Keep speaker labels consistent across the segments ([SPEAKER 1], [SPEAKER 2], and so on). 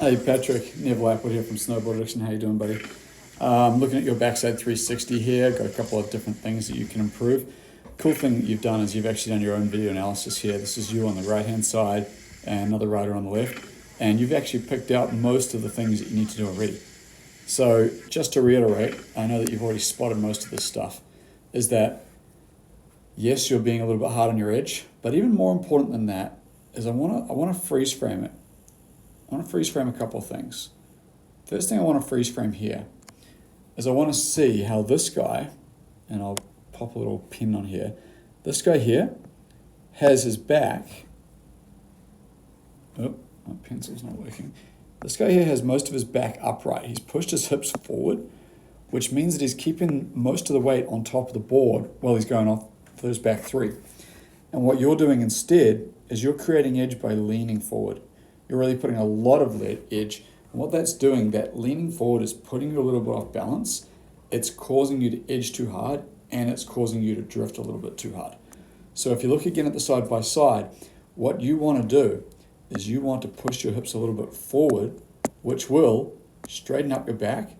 [SPEAKER 1] Hey Patrick, Neville Applewood here from Snowboard Addiction. How you doing, buddy? Looking at your backside 360 here, got a couple of different things that you can improve. Cool thing you've done is you've actually done your own video analysis here. This is you on the right-hand side and another rider on the left. And you've actually picked out most of the things that you need to do already. So just to reiterate, I know that you've already spotted most of this stuff, is that yes, you're being a little bit hard on your edge, but even more important than that is I want to freeze frame it. I want to freeze frame a couple of things. First thing I want to freeze frame here is I want to see how this guy, and I'll pop a little pin on here, this guy here has his back, oh, my pencil's not working. This guy here has most of his back upright. He's pushed his hips forward, which means that he's keeping most of the weight on top of the board while he's going off for his back three. And what you're doing instead is you're creating edge by leaning forward. You're really putting a lot of edge. And what that's doing, that leaning forward is putting you a little bit off balance. It's causing you to edge too hard, and it's causing you to drift a little bit too hard. So if you look again at the side by side, what you want to do is you want to push your hips a little bit forward, which will straighten up your back,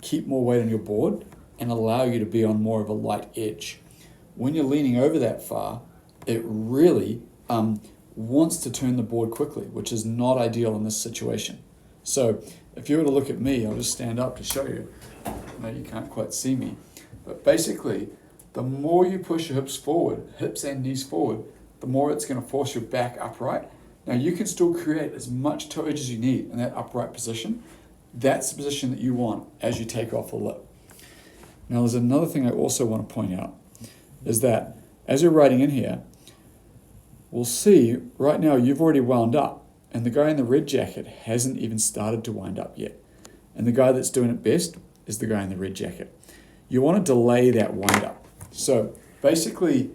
[SPEAKER 1] keep more weight on your board, and allow you to be on more of a light edge. When you're leaning over that far, it really wants to turn the board quickly, which is not ideal in this situation. So if you were to look at me, I'll just stand up to show you. I know you can't quite see me, but basically, the more you push your hips forward, hips and knees forward, the more it's going to force your back upright. Now you can still create as much toe edge as you need in that upright position. That's the position that you want as you take off the lip. Now there's another thing I also want to point out, is that as you're riding in here, we'll see right now you've already wound up, and the guy in the red jacket hasn't even started to wind up yet. And the guy that's doing it best is the guy in the red jacket. You want to delay that wind up. So basically,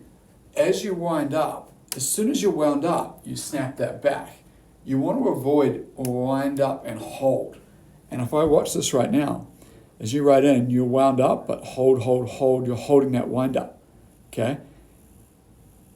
[SPEAKER 1] as you wind up, as soon as you're wound up, you snap that back. You want to avoid wind up and hold. And if I watch this right now, as you ride in, you're wound up, but hold, you're holding that wind up, okay?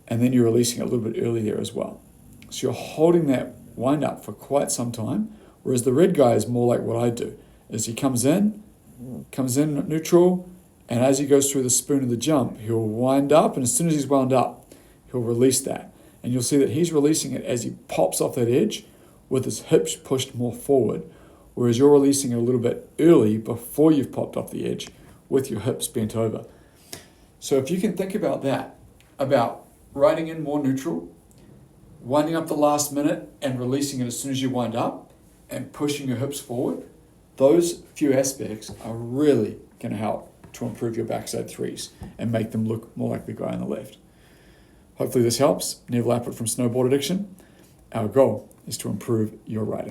[SPEAKER 1] And then you're releasing it a little bit early there as well. So you're holding that wind up for quite some time, whereas the red guy is more like what I do, is he comes in neutral, and as he goes through the spoon of the jump, he'll wind up, and as soon as he's wound up, he'll release that. And you'll see that he's releasing it as he pops off that edge with his hips pushed more forward, whereas you're releasing it a little bit early before you've popped off the edge with your hips bent over. So if you can think about that, about riding in more neutral, winding up the last minute and releasing it as soon as you wind up, and pushing your hips forward, those few aspects are really going to help to improve your backside threes and make them look more like the guy on the left. Hopefully this helps. Neville Applewood from Snowboard Addiction. Our goal is to improve your riding.